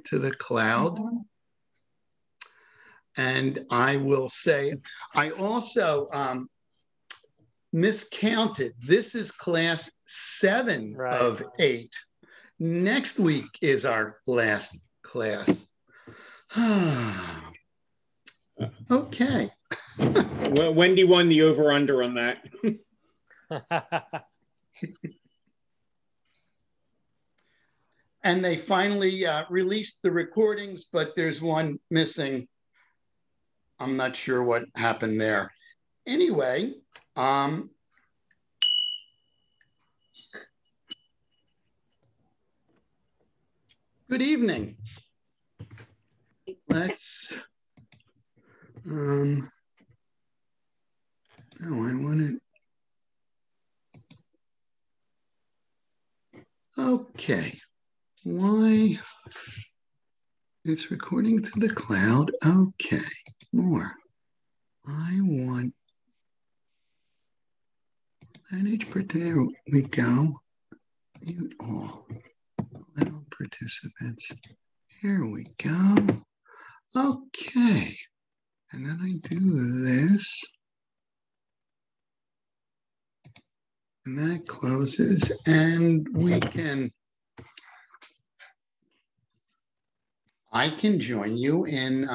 to the cloud. And I will say, I also miscounted. This is class 7 of 8. Next week is our last class. Okay. Well, Wendy won the over-under on that. And they finally released the recordings, but there's one missing. I'm not sure what happened there. Anyway, good evening. Let's, I want to, okay. Why? It's recording to the cloud. Okay, more. I want manage, there we go. Mute all. Allow participants. Here we go. Okay. And then I do this. And that closes. And we can, I can join you in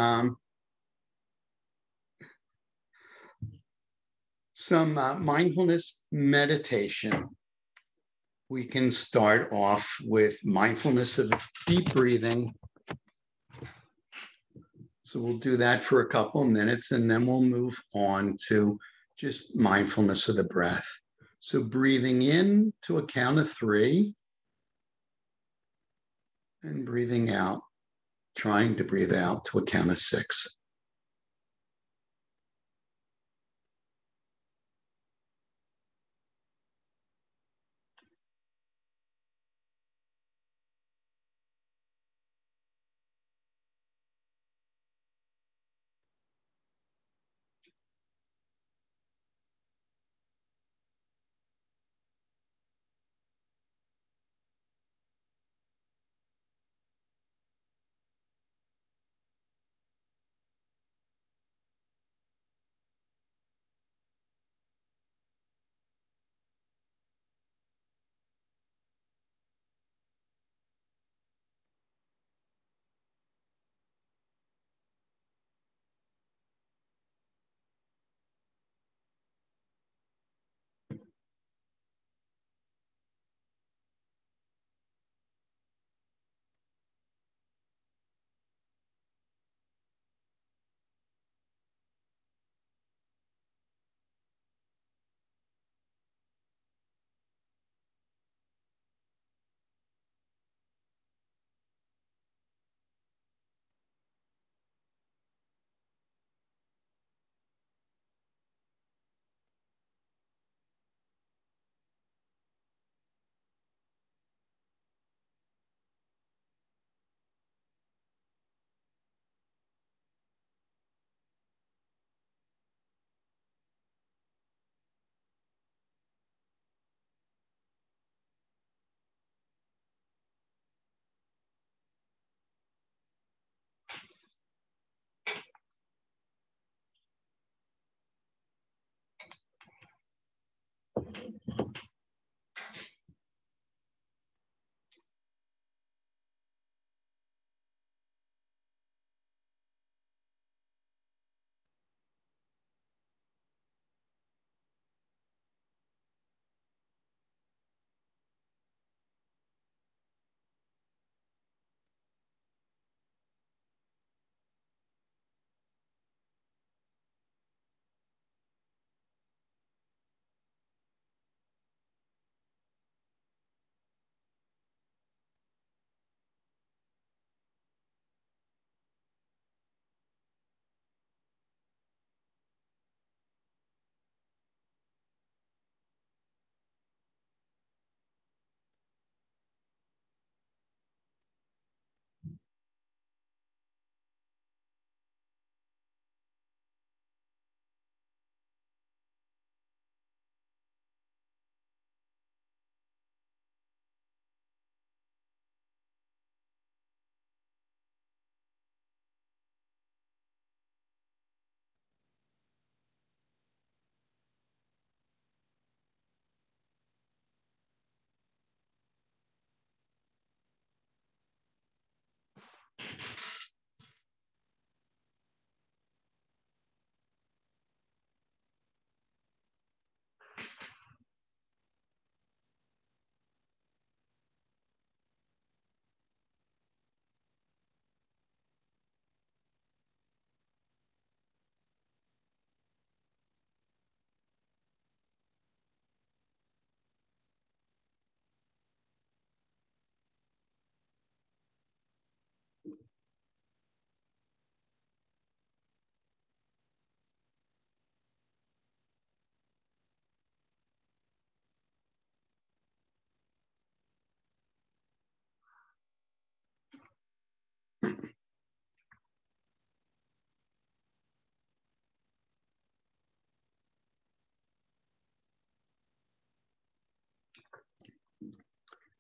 some mindfulness meditation. We can start off with mindfulness of deep breathing. So we'll do that for a couple of minutes, and then we'll move on to just mindfulness of the breath. So breathing in to a count of 3, and breathing out, trying to breathe out to a count of 6.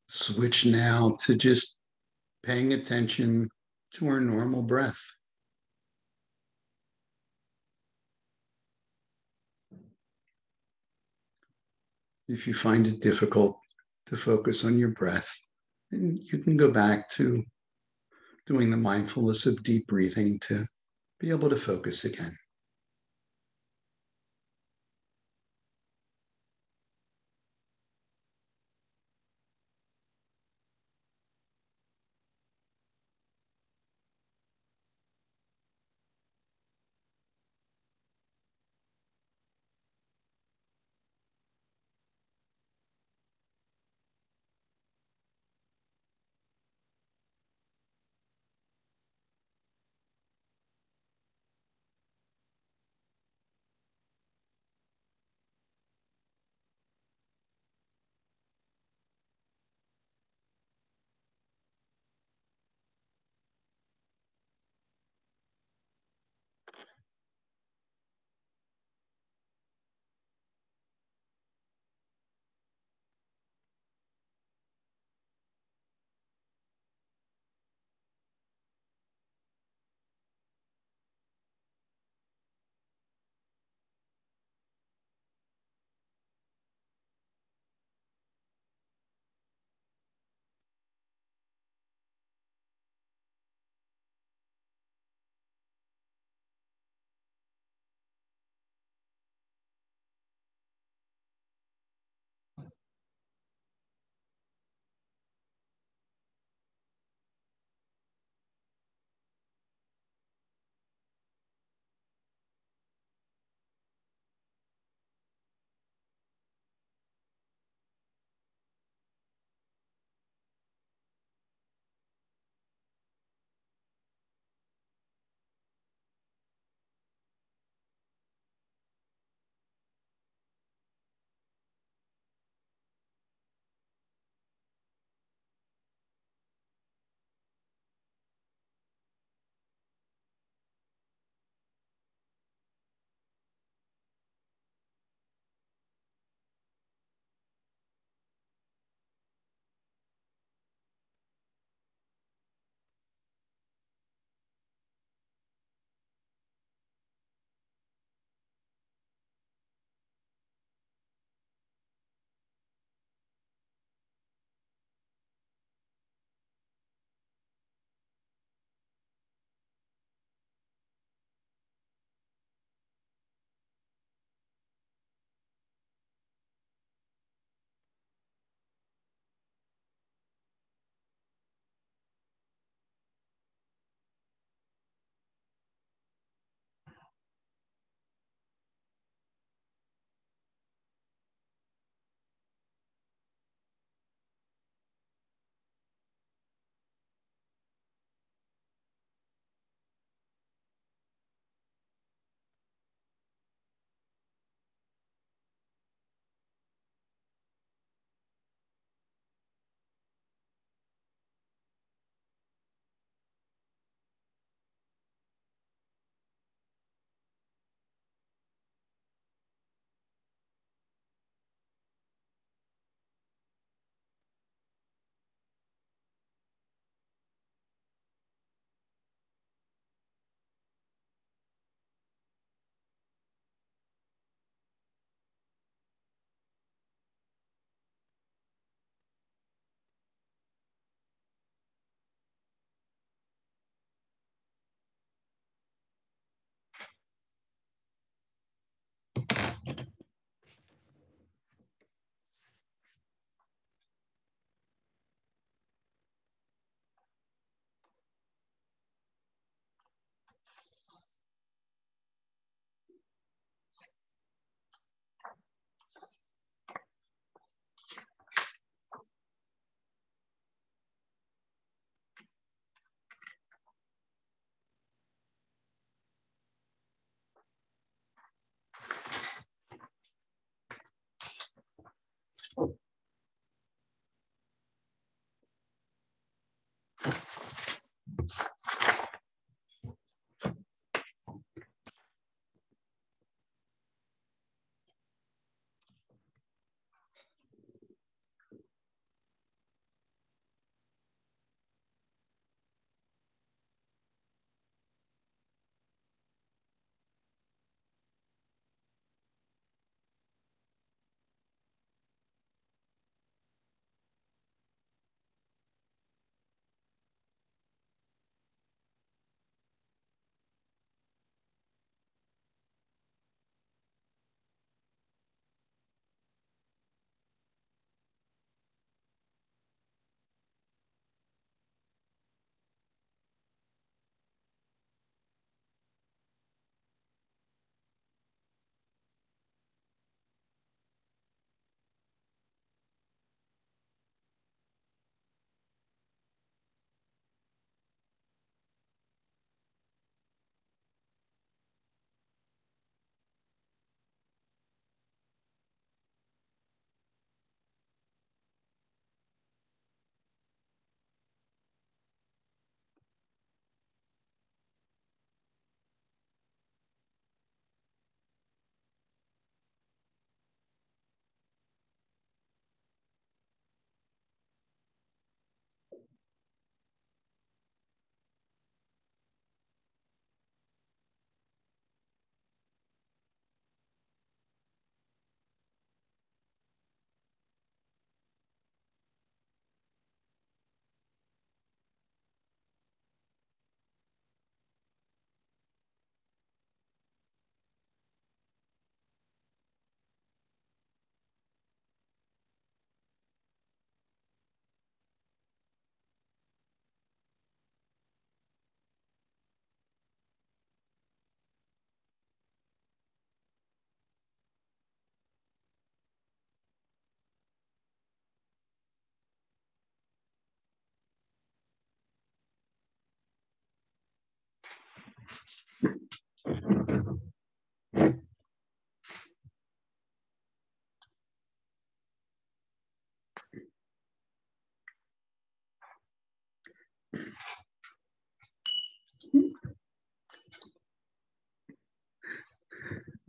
Switch now to just paying attention to our normal breath. If you find it difficult to focus on your breath, then you can go back to doing the mindfulness of deep breathing to be able to focus again.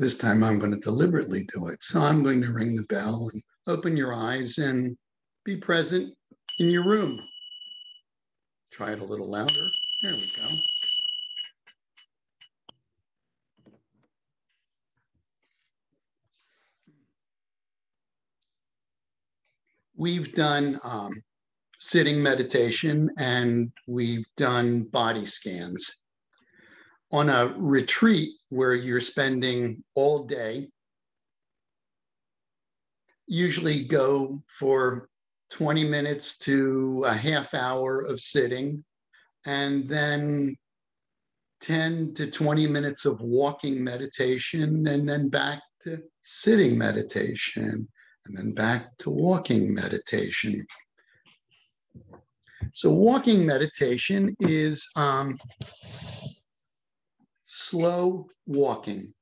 this time I'm going to deliberately do it. So I'm going to ring the bell and open your eyes and be present in your room. Try it a little louder. There we go. We've done sitting meditation and we've done body scans. On a retreat where you're spending all day, usually go for 20 minutes to a half hour of sitting, and then 10 to 20 minutes of walking meditation, and then back to sitting meditation, and then back to walking meditation. So walking meditation is slow walking.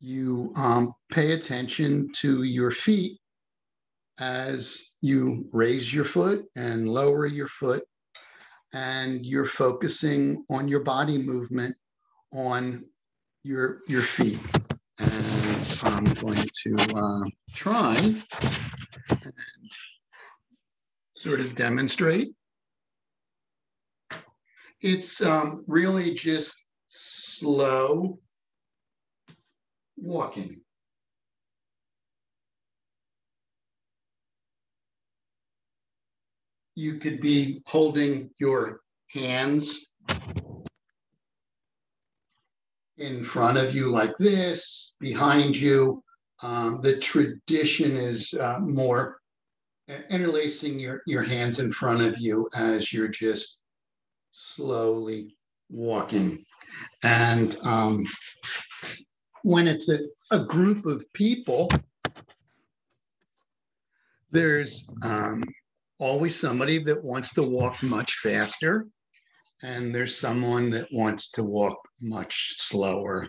You pay attention to your feet as you raise your foot and lower your foot, and you're focusing on your body movement on your feet. And I'm going to try and sort of demonstrate. It's really just slow walking. You could be holding your hands in front of you like this, behind you. The tradition is more interlacing your hands in front of you as you're just slowly walking. And when it's a group of people, there's always somebody that wants to walk much faster, and there's someone that wants to walk much slower.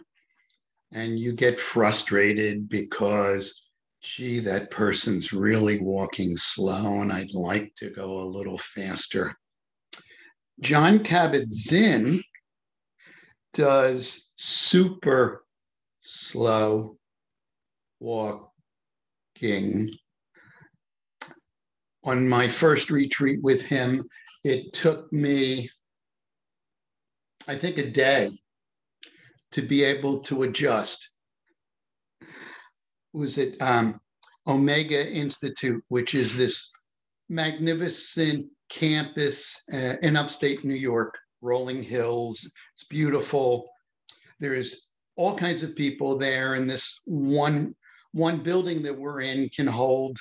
And you get frustrated because, gee, that person's really walking slow and I'd like to go a little faster. Jon Kabat-Zinn does super slow walking. On my first retreat with him, it took me, I think, a day to be able to adjust. Was it Omega Institute, which is this magnificent campus in upstate New York, rolling hills. It's beautiful. There's all kinds of people there, and this one building that we're in can hold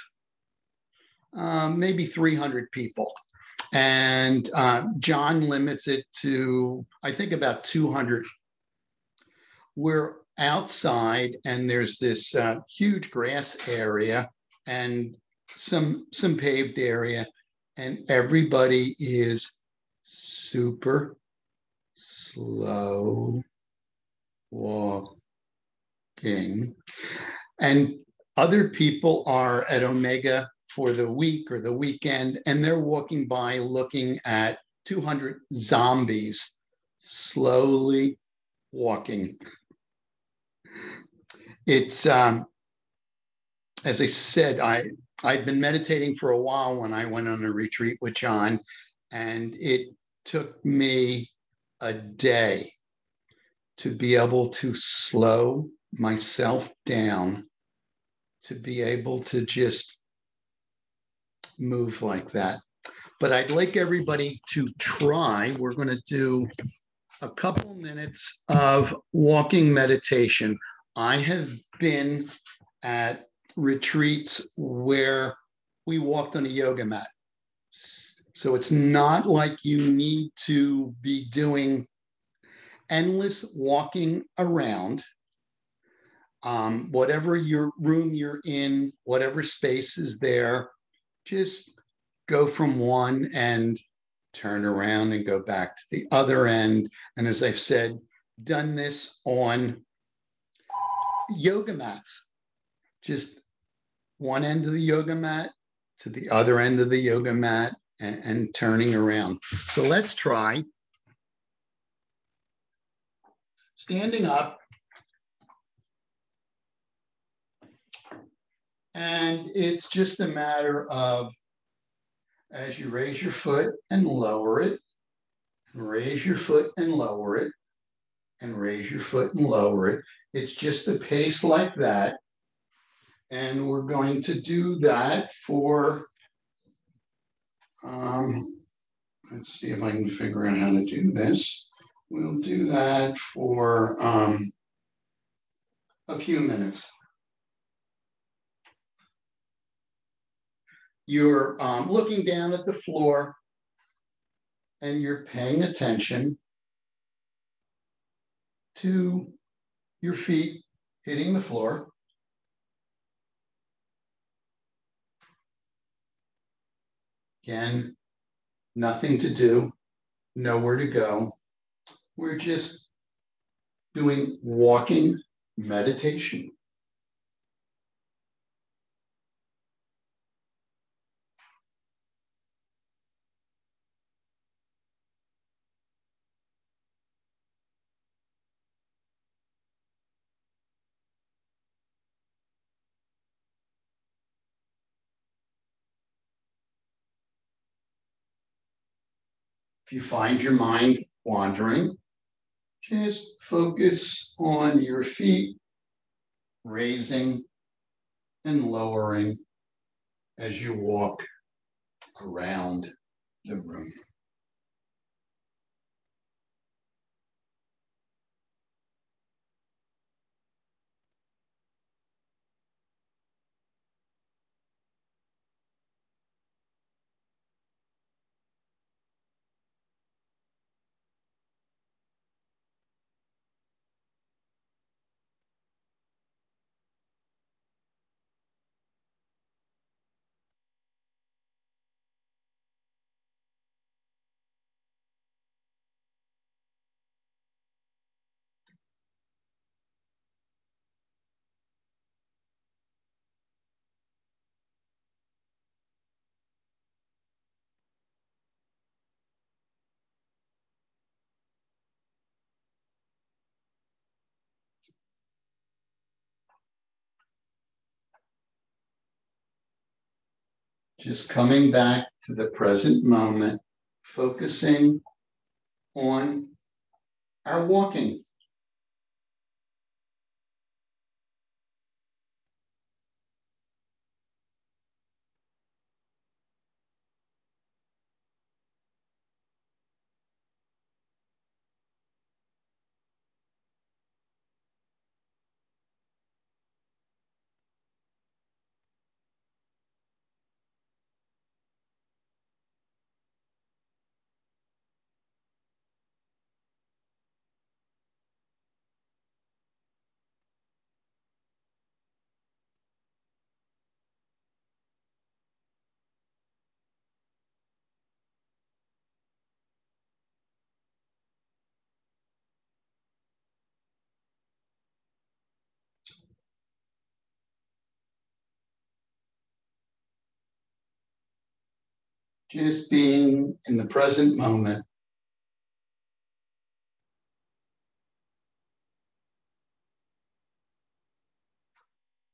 maybe 300 people. And John limits it to, I think, about 200. We're outside, and there's this huge grass area and some paved area, and everybody is super slow walking. And other people are at Omega for the week or the weekend, and they're walking by looking at 200 zombies slowly walking. It's, as I said, I'd been meditating for a while when I went on a retreat with John, and it took me a day to be able to slow myself down, to be able to just move like that. But I'd like everybody to try. We're going to do a couple minutes of walking meditation. I have been at retreats where we walked on a yoga mat. So it's not like you need to be doing endless walking around. Whatever your room you're in, whatever space is there, just go from one end, turn around and go back to the other end. And as I've said, done this on yoga mats, just one end of the yoga mat to the other end of the yoga mat and turning around. So let's try. Standing up, And it's just a matter of, as you raise your foot and lower it, raise your foot and lower it, and raise your foot and lower it. It's just a pace like that. And we're going to do that for, let's see if I can figure out how to do this. We'll do that for a few minutes. You're looking down at the floor and you're paying attention to your feet hitting the floor. Again, nothing to do, nowhere to go. We're just doing walking meditation. If you find your mind wandering, just focus on your feet, raising and lowering as you walk around the room. Just coming back to the present moment, focusing on our walking. Just being in the present moment.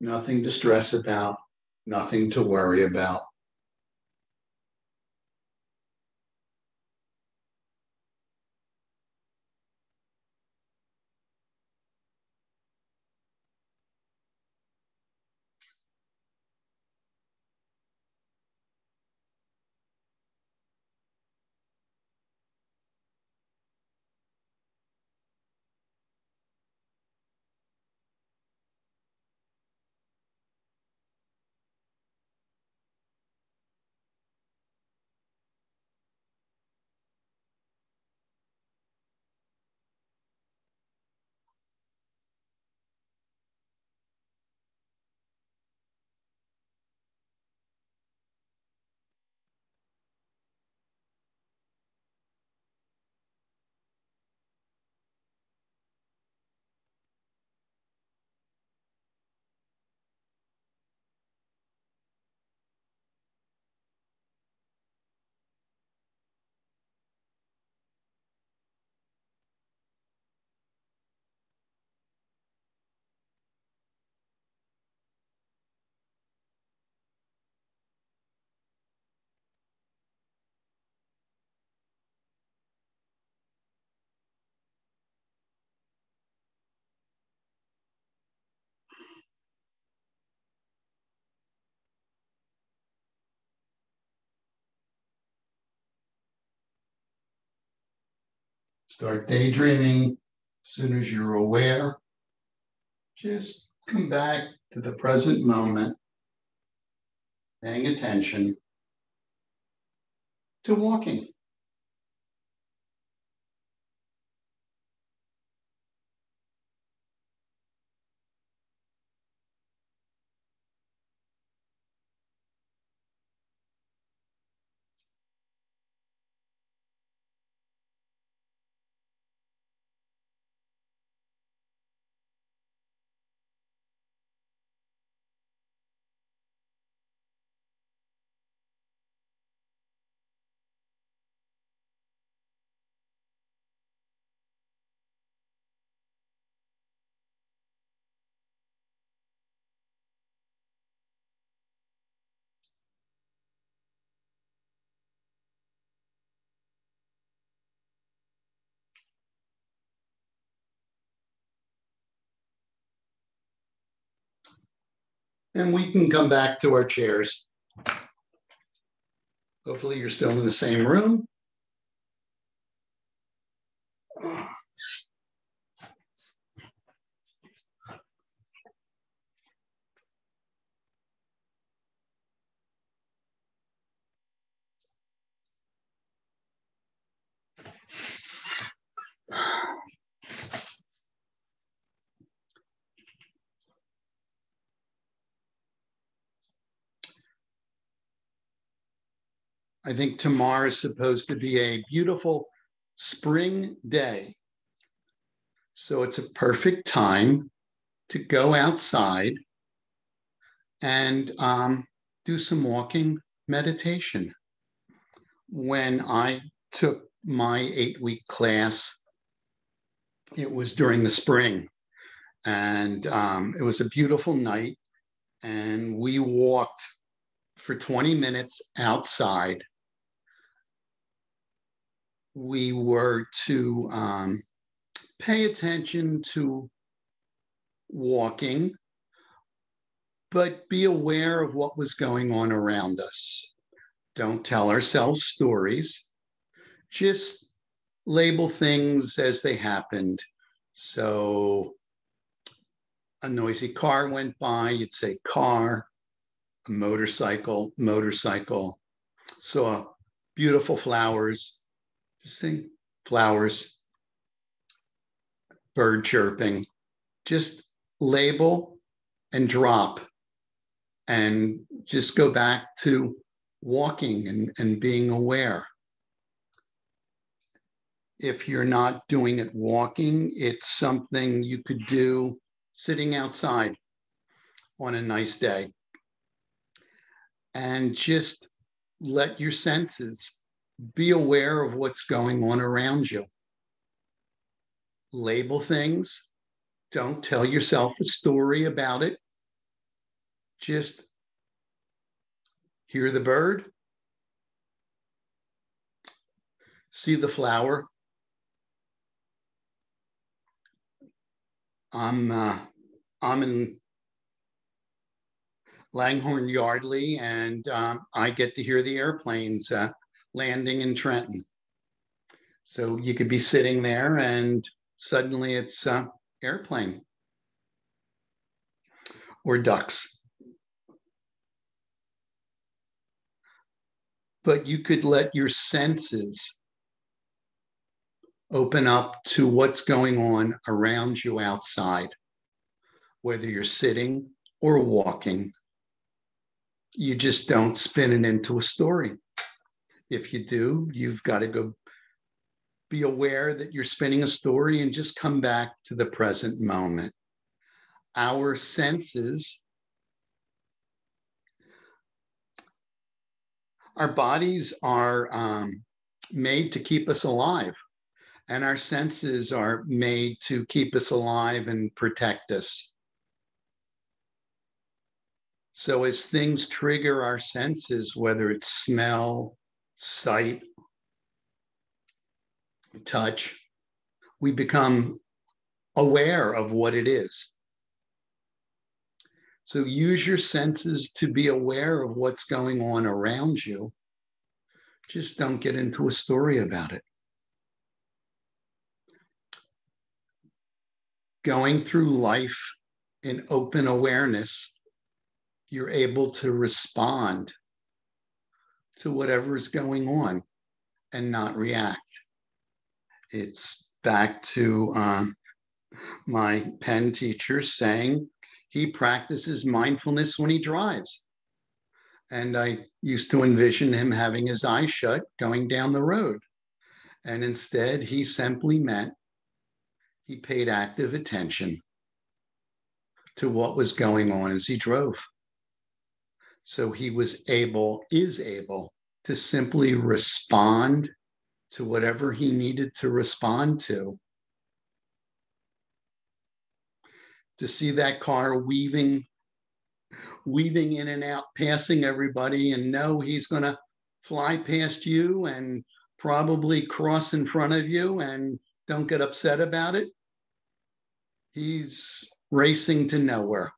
Nothing to stress about, nothing to worry about. Start daydreaming as soon as you're aware. Just come back to the present moment, paying attention to walking. And we can come back to our chairs. Hopefully you're still in the same room. I think tomorrow is supposed to be a beautiful spring day. So it's a perfect time to go outside and do some walking meditation. When I took my 8-week class, it was during the spring, and it was a beautiful night, and we walked for 20 minutes outside. We were to pay attention to walking, but be aware of what was going on around us. Don't tell ourselves stories. Just label things as they happened. So a noisy car went by, you'd say car, a motorcycle, motorcycle. Saw beautiful flowers, just say flowers, bird chirping. Just label and drop and just go back to walking and being aware. If you're not doing it walking, it's something you could do sitting outside on a nice day. And just let your senses be aware of what's going on around you. Label things. Don't tell yourself a story about it. Just hear the bird, see the flower. I'm in Langhorne Yardley, and I get to hear the airplanes landing in Trenton. So you could be sitting there and suddenly it's airplane or ducks. But you could let your senses open up to what's going on around you outside, whether you're sitting or walking. You just don't spin it into a story. If you do, you've got to go be aware that you're spinning a story and just come back to the present moment. Our senses, our bodies are made to keep us alive, and our senses are made to keep us alive and protect us. So as things trigger our senses, whether it's smell, sight, touch, we become aware of what it is. So use your senses to be aware of what's going on around you. Just don't get into a story about it. going through life in open awareness, you're able to respond to whatever is going on and not react. It's back to my pen teacher saying he practices mindfulness when he drives. And I used to envision him having his eyes shut going down the road. And instead, he simply meant he paid active attention to what was going on as he drove. So he is able to simply respond to whatever he needed to respond to. To see that car weaving in and out, passing everybody, and know he's going to fly past you and probably cross in front of you, and don't get upset about it. He's racing to nowhere.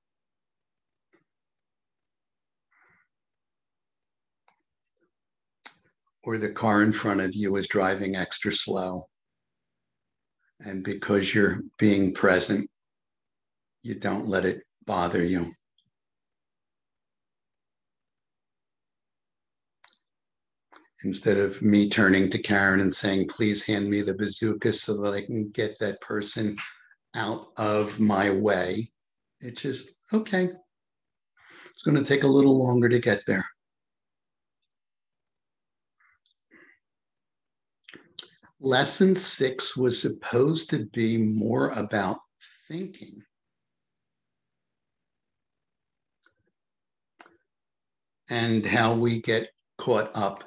Or the car in front of you is driving extra slow. And because you're being present, you don't let it bother you. Instead of me turning to Karen and saying, please hand me the bazooka so that I can get that person out of my way, it's just, okay, it's going to take a little longer to get there. Lesson 6 was supposed to be more about thinking. And how we get caught up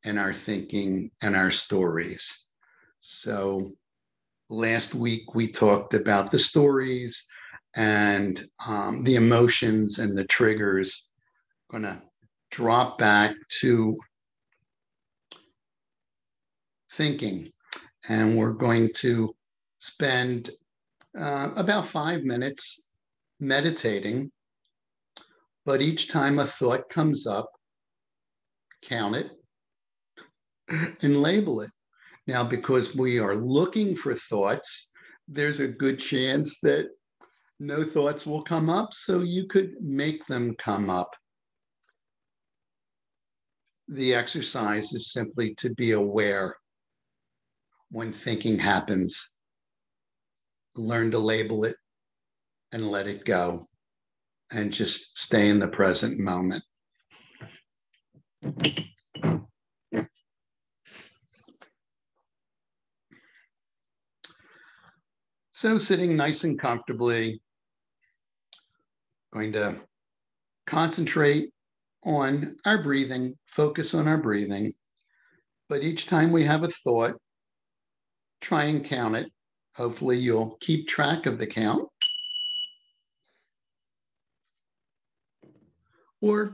in our thinking and our stories. So last week we talked about the stories and the emotions and the triggers. I'm going to drop back to thinking, and we're going to spend about 5 minutes meditating. But each time a thought comes up, count it and label it. Now, because we are looking for thoughts, there's a good chance that no thoughts will come up, so you could make them come up. The exercise is simply to be aware when thinking happens. Learn to label it and let it go, and just stay in the present moment. So sitting nice and comfortably, going to concentrate on our breathing, focus on our breathing. But each time we have a thought, try and count it. Hopefully you'll keep track of the count. Or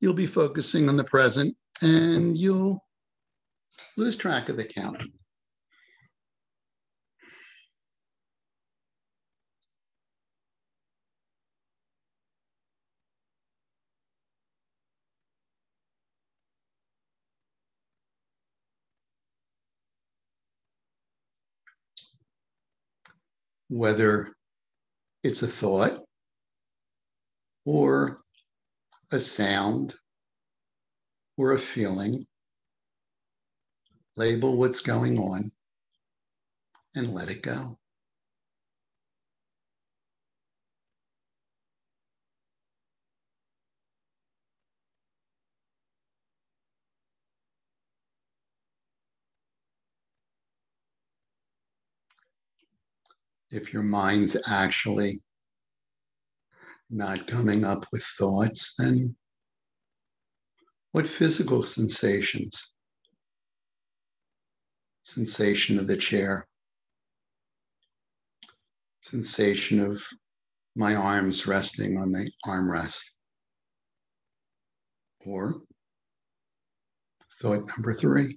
you'll be focusing on the present and you'll lose track of the count. Whether it's a thought or a sound or a feeling, label what's going on and let it go. If your mind's actually not coming up with thoughts, then what physical sensations? Sensation of the chair, sensation of my arms resting on the armrest. Or thought number 3.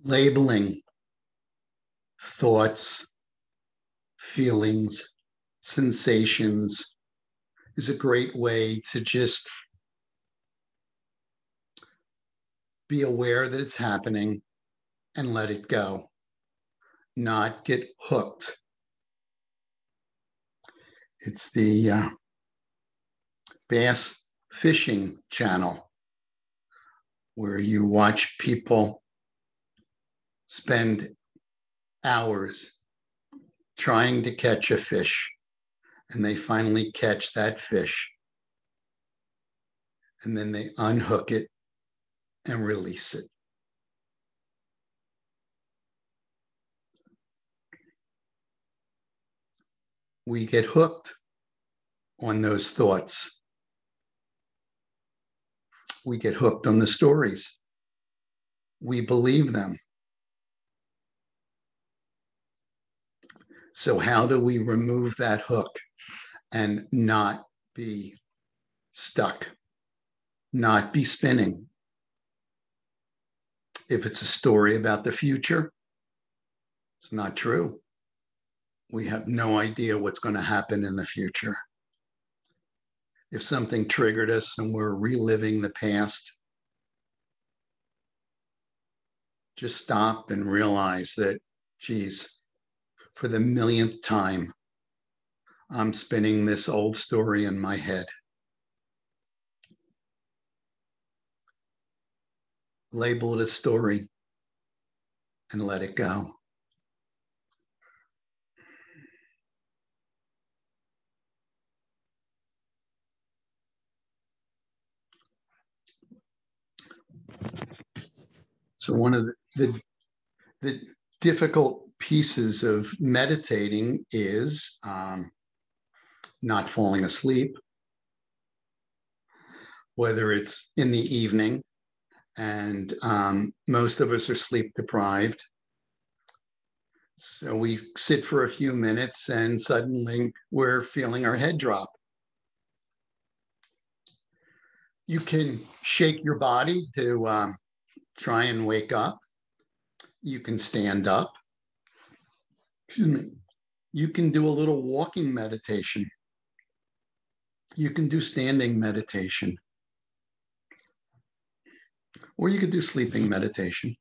Labeling thoughts, feelings, sensations is a great way to just be aware that it's happening and let it go, not get hooked. It's the bass fishing channel where you watch people spend hours trying to catch a fish, and they finally catch that fish, and then they unhook it and release it. We get hooked on those thoughts. We get hooked on the stories. We believe them. So how do we remove that hook and not be stuck, not be spinning? If it's a story about the future, it's not true. We have no idea what's going to happen in the future. If something triggered us and we're reliving the past, just stop and realize that, geez, for the millionth time, I'm spinning this old story in my head. Label it a story and let it go. So one of the difficult pieces of meditating is not falling asleep, whether it's in the evening, and most of us are sleep deprived. So we sit for a few minutes and suddenly we're feeling our head drop. You can shake your body to try and wake up. You can stand up. Excuse me. You can do a little walking meditation. You can do standing meditation. Or you could do sleeping meditation.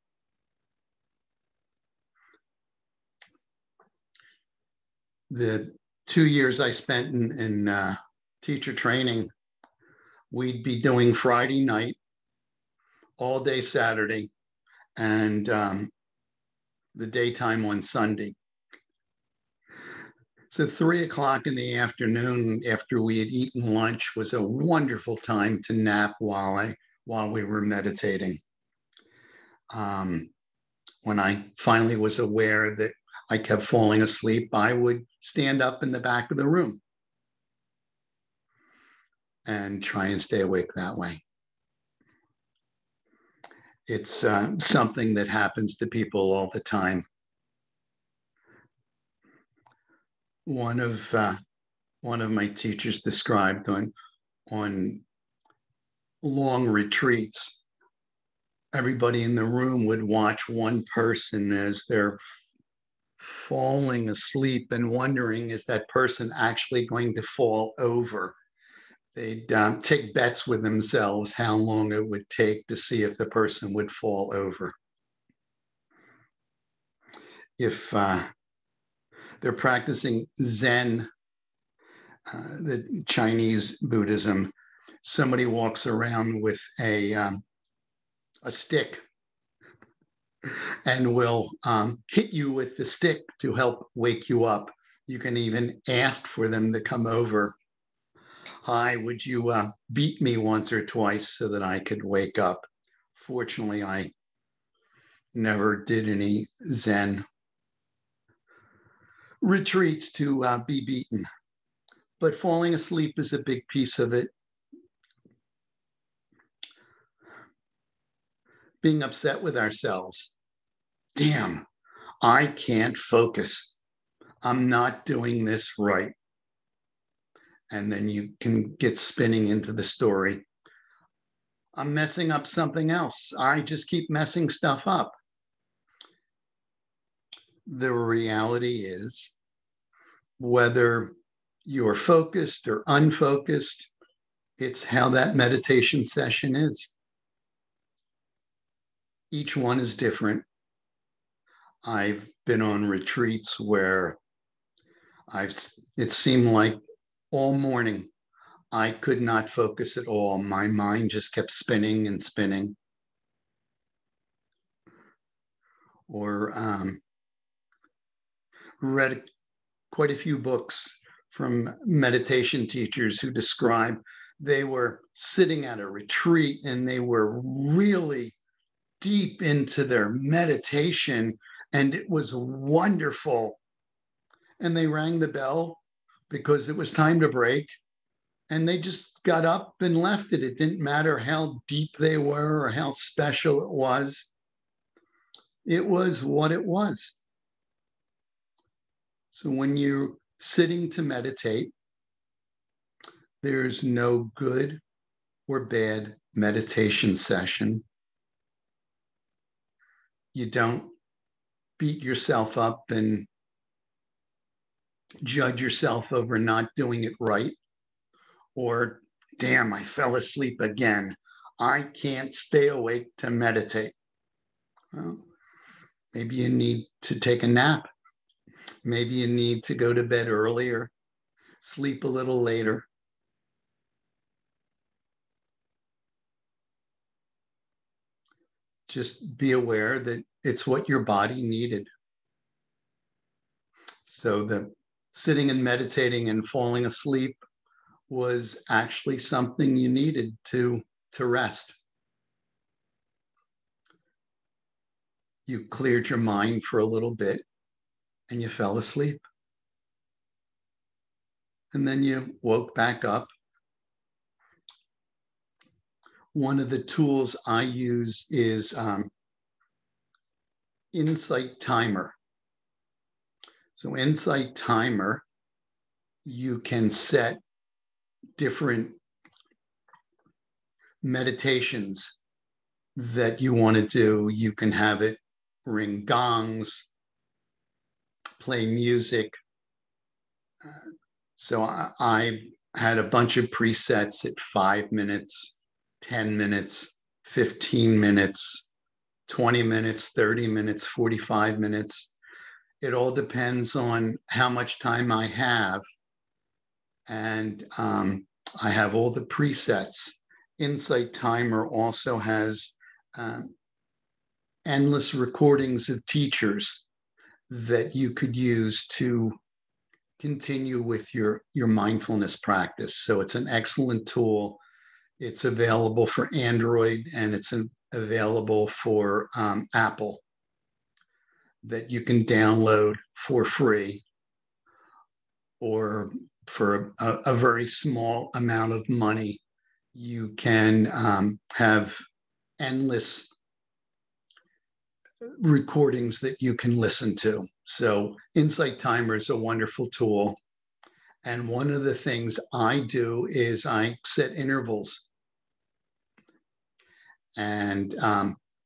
The 2 years I spent in teacher training, we'd be doing Friday night, all day Saturday, and the daytime on Sunday. So 3 o'clock in the afternoon, after we had eaten lunch, was a wonderful time to nap while we were meditating. When I finally was aware that I kept falling asleep, I would stand up in the back of the room and try and stay awake that way. It's something that happens to people all the time. One of my teachers described on long retreats, everybody in the room would watch one person as they're falling asleep and wondering, is that person actually going to fall over? They'd take bets with themselves how long it would take to see if the person would fall over. If they're practicing Zen, the Chinese Buddhism, somebody walks around with a stick and will hit you with the stick to help wake you up. You can even ask for them to come over. Hi, would you beat me once or twice so that I could wake up? Fortunately, I never did any Zen retreats to be beaten. But falling asleep is a big piece of it. Being upset with ourselves. Damn, I can't focus. I'm not doing this right. and then you can get spinning into the story. I'm messing up something else. I just keep messing stuff up. The reality is, whether you're focused or unfocused, it's how that meditation session is. Each one is different. I've been on retreats where it seemed like all morning I could not focus at all. My mind just kept spinning and spinning. Or read quite a few books from meditation teachers who describe they were sitting at a retreat and they were really deep into their meditation, and it was wonderful. And they rang the bell because it was time to break, and they just got up and left it. It didn't matter how deep they were or how special it was. It was what it was. So when you're sitting to meditate, there's no good or bad meditation session. You don't beat yourself up and judge yourself over not doing it right, or, damn, I fell asleep again. I can't stay awake to meditate. Well, maybe you need to take a nap. Maybe you need to go to bed earlier, sleep a little later. Just be aware that it's what your body needed. So the sitting and meditating and falling asleep was actually something you needed to rest. You cleared your mind for a little bit and you fell asleep. And then you woke back up. One of the tools I use is Insight Timer. So Insight Timer, you can set different meditations that you want to do. You can have it ring gongs, play music. So I've had a bunch of presets at 5 minutes, 10 minutes, 15 minutes, 20 minutes, 30 minutes, 45 minutes. It all depends on how much time I have. And I have all the presets. Insight Timer also has endless recordings of teachers that you could use to continue with your mindfulness practice. So it's an excellent tool. It's available for Android and it's available for Apple, that you can download for free, or for a very small amount of money. You can have endless recordings that you can listen to. So Insight Timer is a wonderful tool. And one of the things I do is I set intervals and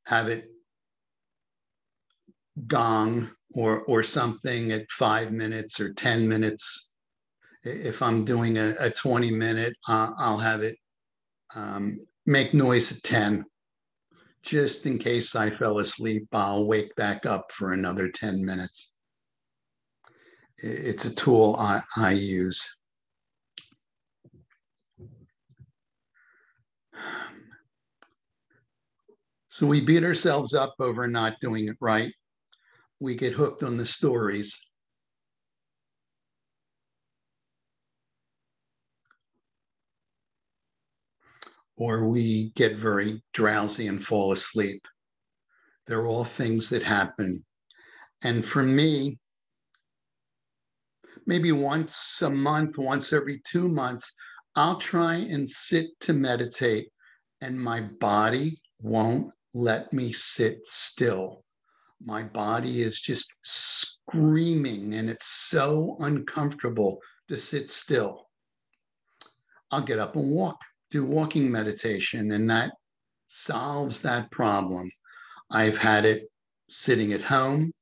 have it gong or something at 5 minutes or 10 minutes. If I'm doing a 20-minute, I'll have it make noise at 10. Just in case I fell asleep, I'll wake back up for another 10 minutes. It's a tool I use. So we beat ourselves up over not doing it right. We get hooked on the stories. Or we get very drowsy and fall asleep. They're all things that happen. And for me, maybe once a month, once every 2 months, I'll try and sit to meditate, and my body won't let me sit still. My body is just screaming, and it's so uncomfortable to sit still. I'll get up and walk, do walking meditation, and that solves that problem. I've had it sitting at home,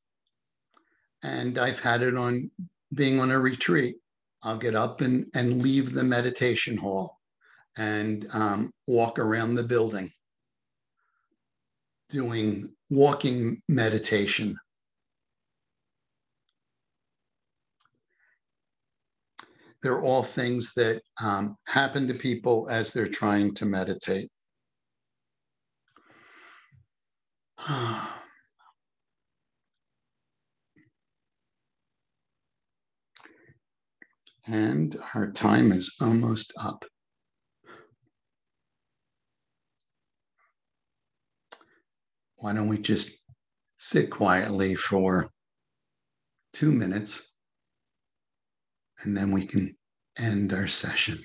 and I've had it on being on a retreat. I'll get up and leave the meditation hall and walk around the building doing walking meditation. They're all things that happen to people as they're trying to meditate. And our time is almost up. Why don't we just sit quietly for 2 minutes, and then we can end our session.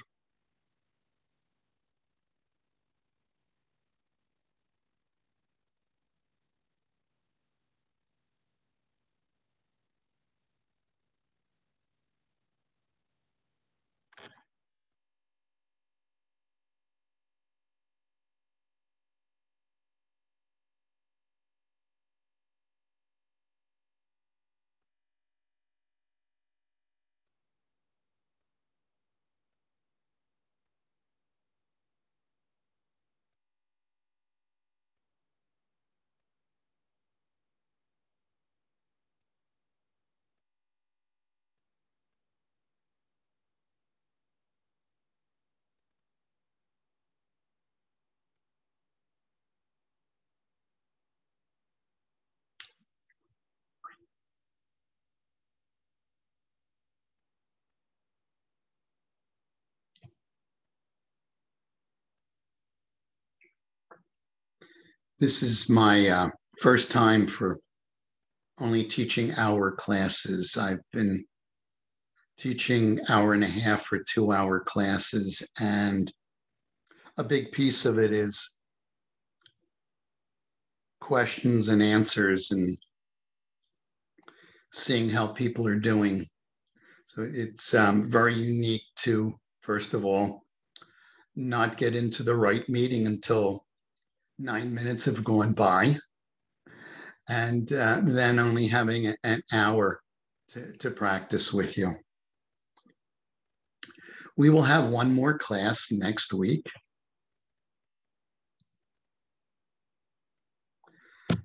This is my first time for only teaching hour classes. I've been teaching 1.5 hour for 2-hour classes, and a big piece of it is questions and answers and seeing how people are doing. So it's very unique to, first of all, not get into the right meeting until 9 minutes have gone by, and then only having an hour to practice with you. We will have one more class next week.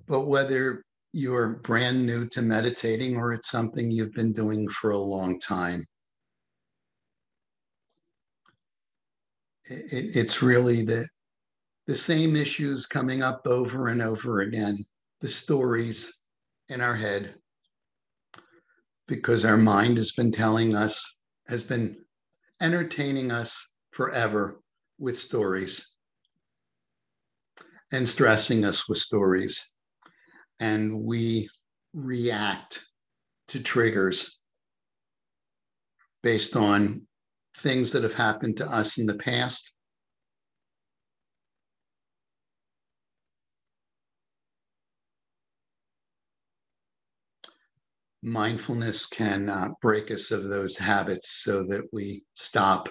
But whether you're brand new to meditating or it's something you've been doing for a long time, it's really the same issues coming up over and over again, the stories in our head, because our mind has been entertaining us forever with stories and stressing us with stories. And we react to triggers based on things that have happened to us in the past. Mindfulness can break us of those habits so that we stop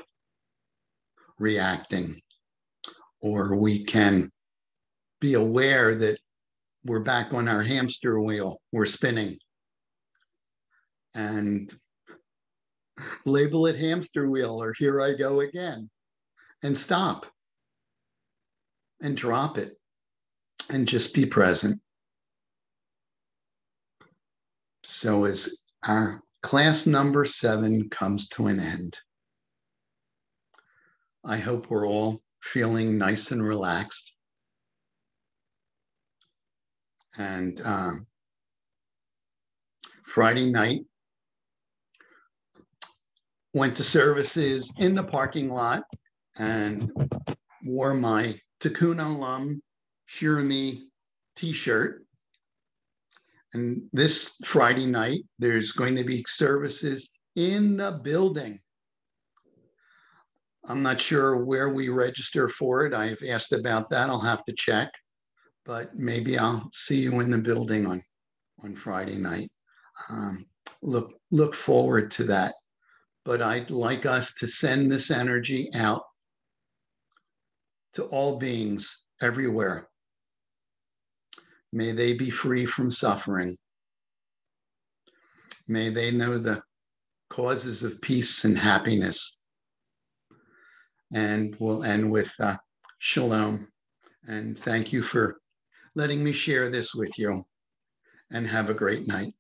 reacting, or we can be aware that we're back on our hamster wheel, we're spinning, and label it hamster wheel or here I go again, and stop and drop it and just be present. So as our class number 7 comes to an end, I hope we're all feeling nice and relaxed. And Friday night, went to services in the parking lot and wore my Tikkun Olam Shirami t-shirt. And this Friday night, there's going to be services in the building. I'm not sure where we register for it. I've asked about that. I'll have to check, but maybe I'll see you in the building on Friday night. Look forward to that. But I'd like us to send this energy out to all beings everywhere. May they be free from suffering. May they know the causes of peace and happiness. And we'll end with shalom. And thank you for letting me share this with you. And have a great night.